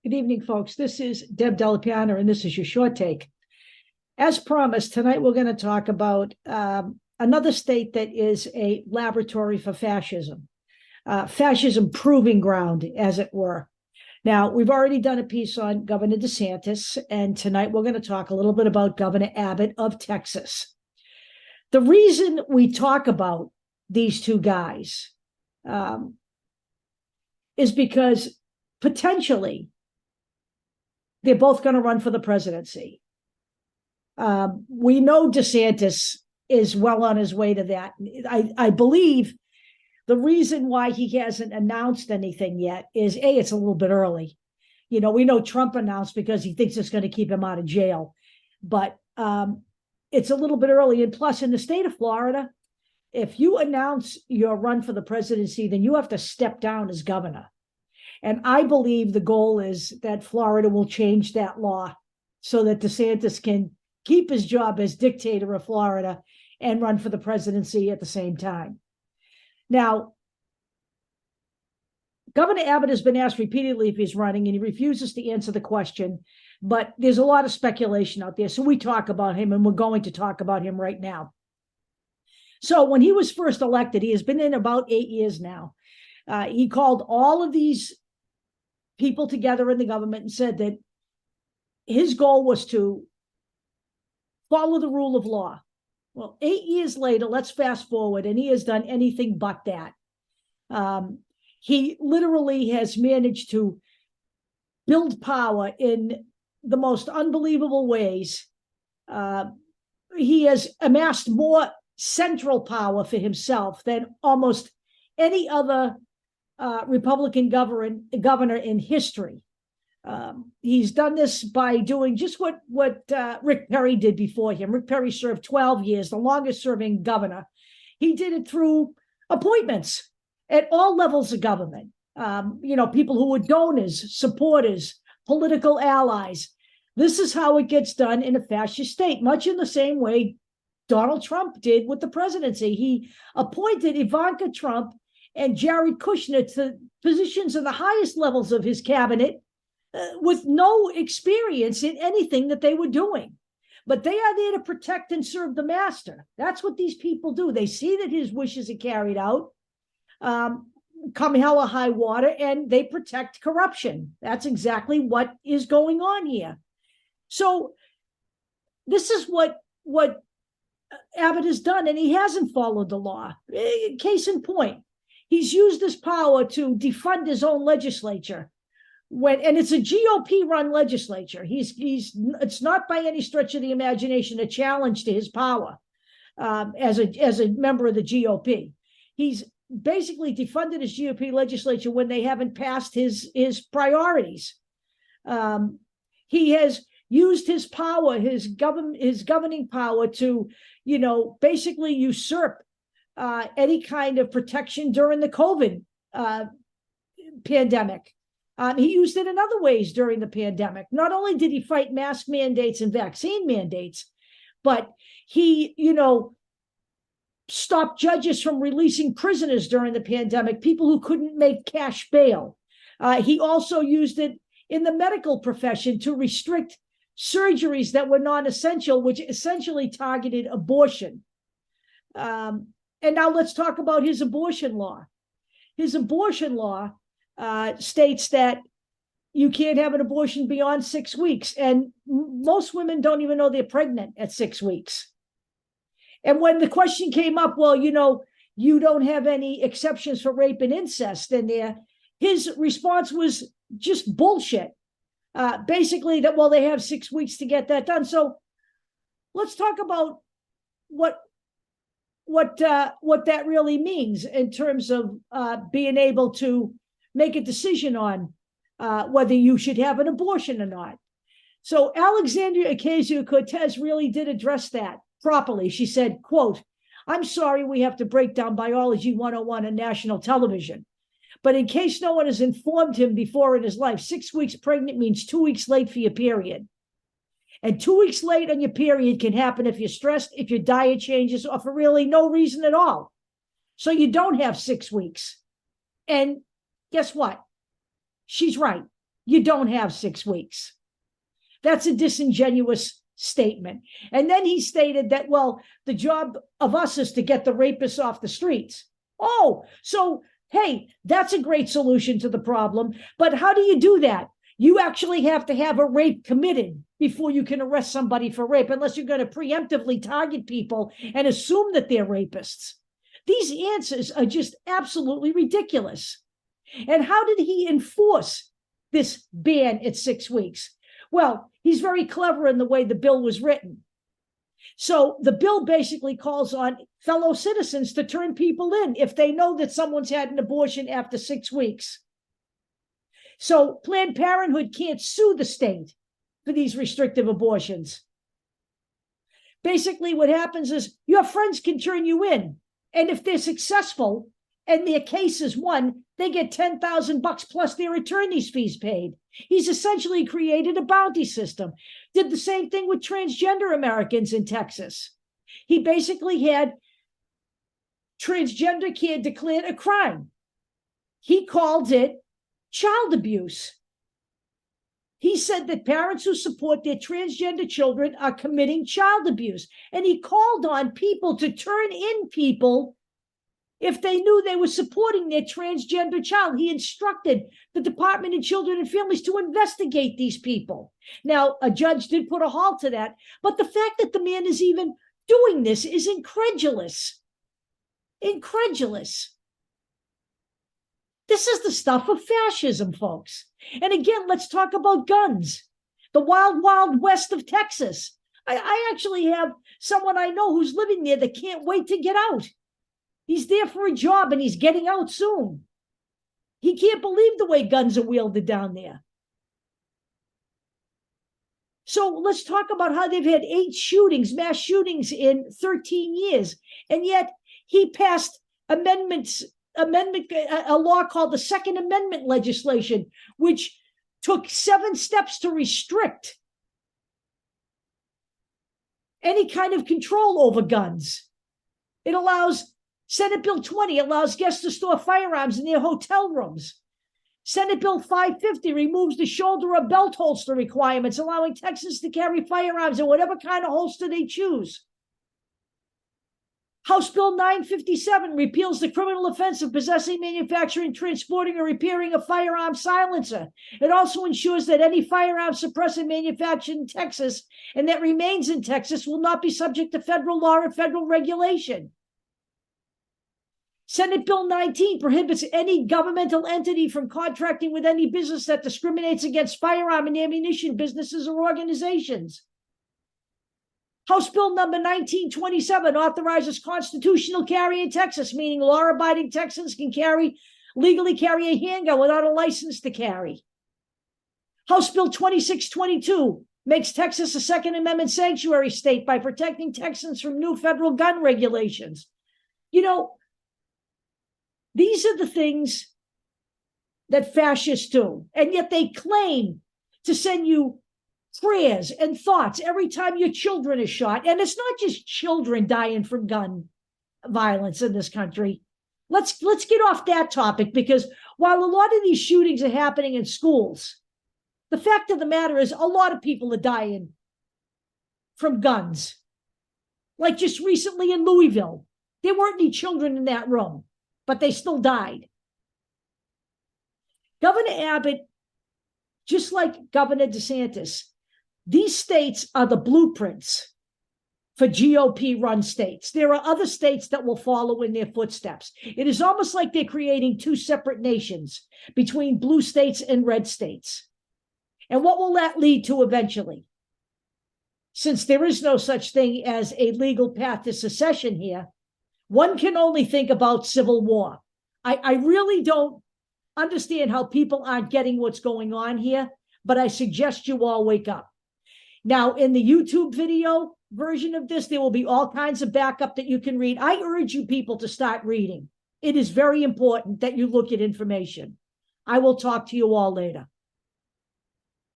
Good evening, folks. This is Deb Delapiana, and this is your short take. As promised, tonight we're going to talk about another state that is a laboratory for fascism, fascism proving ground, as it were. Now, we've already done a piece on Governor DeSantis, and tonight we're going to talk a little bit about Governor Abbott of Texas. The reason we talk about these two guys is because potentially they're both going to run for the presidency. We know DeSantis is well on his way to that. I believe the reason why he hasn't announced anything yet is, A, it's a little bit early. You know, we know Trump announced because he thinks it's going to keep him out of jail. But it's a little bit early. And plus, in the state of Florida, if you announce your run for the presidency, then you have to step down as governor. And I believe the goal is that Florida will change that law so that DeSantis can keep his job as dictator of Florida and run for the presidency at the same time. Now, Governor Abbott has been asked repeatedly if he's running, and he refuses to answer the question. But there's a lot of speculation out there. So we talk about him, and we're going to talk about him right now. So when he was first elected, he has been in about 8 years now. He called all of these people together in the government and said that his goal was to follow the rule of law. Well, 8 years later, let's fast forward, and he has done anything but that. He literally has managed to build power in the most unbelievable ways. He has amassed more central power for himself than almost any other Republican governor in history. He's done this by doing just what Rick Perry did before him. Rick Perry served 12 years, the longest serving governor. He did it through appointments at all levels of government. People who were donors, supporters, political allies. This is how it gets done in a fascist state, much in the same way Donald Trump did with the presidency. He appointed Ivanka Trump and Jared Kushner to positions in the highest levels of his cabinet with no experience in anything that they were doing. But they are there to protect and serve the master. That's what these people do. They see that his wishes are carried out, come hell or high water, and they protect corruption. That's exactly what is going on here. So this is what Abbott has done, and he hasn't followed the law. Case in point, he's used his power to defund his own legislature. And it's a GOP-run legislature. It's not by any stretch of the imagination a challenge to his power as a member of the GOP. He's basically defunded his GOP legislature when they haven't passed his priorities. He has used his power, his governing power, to basically usurp any kind of protection during the COVID pandemic. He used it in other ways during the pandemic. Not only did he fight mask mandates and vaccine mandates, but he, stopped judges from releasing prisoners during the pandemic, people who couldn't make cash bail. He also used it in the medical profession to restrict surgeries that were non-essential, which essentially targeted abortion. And now let's talk about his abortion law. His abortion law states that you can't have an abortion beyond 6 weeks. And most women don't even know they're pregnant at 6 weeks. And when the question came up, well, you don't have any exceptions for rape and incest in there, his response was just bullshit. Basically that, well, they have 6 weeks to get that done. So let's talk about what that really means in terms of being able to make a decision on whether you should have an abortion or not. So Alexandria Ocasio-Cortez really did address that properly. She said, quote, "I'm sorry we have to break down biology 101 on national television. But in case no one has informed him before in his life, 6 weeks pregnant means 2 weeks late for your period. And 2 weeks late on your period can happen if you're stressed, if your diet changes, or for really no reason at all. So you don't have 6 weeks." And guess what? She's right. you don't have 6 weeks. That's a disingenuous statement. And then he stated that, well, the job of us is to get the rapists off the streets. Oh, so, hey, that's a great solution to the problem. But how do you do that? You actually have to have a rape committed before you can arrest somebody for rape, unless you're going to preemptively target people and assume that they're rapists. These answers are just absolutely ridiculous. And how did he enforce this ban at 6 weeks? Well, he's very clever in the way the bill was written. So the bill basically calls on fellow citizens to turn people in if they know that someone's had an abortion after 6 weeks. So Planned Parenthood can't sue the state for these restrictive abortions. Basically, what happens is your friends can turn you in. And if they're successful and their case is won, they get $10,000 plus their attorney's fees paid. He's essentially created a bounty system. Did the same thing with transgender Americans in Texas. He basically had transgender care declared a crime. He called it child abuse. He said that parents who support their transgender children are committing child abuse. And he called on people to turn in people if they knew they were supporting their transgender child. He instructed the Department of Children and Families to investigate these people. Now, a judge did put a halt to that, but the fact that the man is even doing this is incredulous. Incredulous. This is the stuff of fascism, folks. And again, let's talk about guns. The wild, wild west of Texas. I actually have someone I know who's living there that can't wait to get out. He's there for a job and he's getting out soon. He can't believe the way guns are wielded down there. So let's talk about how they've had 8 shootings, mass shootings in 13 years. And yet he passed a law called the Second Amendment legislation, which took 7 steps to restrict any kind of control over guns. It allows, Senate Bill 20 allows guests to store firearms in their hotel rooms. Senate Bill 550 removes the shoulder or belt holster requirements, allowing Texans to carry firearms in whatever kind of holster they choose. House Bill 957 repeals the criminal offense of possessing, manufacturing, transporting, or repairing a firearm silencer. It also ensures that any firearm suppressor manufactured in Texas and that remains in Texas will not be subject to federal law or federal regulation. Senate Bill 19 prohibits any governmental entity from contracting with any business that discriminates against firearm and ammunition businesses or organizations. House Bill number 1927 authorizes constitutional carry in Texas, meaning law-abiding Texans can legally carry a handgun without a license to carry. House Bill 2622 makes Texas a Second Amendment sanctuary state by protecting Texans from new federal gun regulations. You know, these are the things that fascists do, and yet they claim to send you prayers and thoughts every time your children are shot. And it's not just children dying from gun violence in this country. Let's get off that topic, because while a lot of these shootings are happening in schools, the fact of the matter is a lot of people are dying from guns. Like just recently in Louisville, there weren't any children in that room, but they still died. Governor Abbott, just like Governor DeSantis, these states are the blueprints for GOP-run states. There are other states that will follow in their footsteps. It is almost like they're creating 2 separate nations between blue states and red states. And what will that lead to eventually? Since there is no such thing as a legal path to secession here, one can only think about civil war. I really don't understand how people aren't getting what's going on here, but I suggest you all wake up. Now, in the YouTube video version of this, there will be all kinds of backup that you can read. I urge you people to start reading. It is very important that you look at information. I will talk to you all later.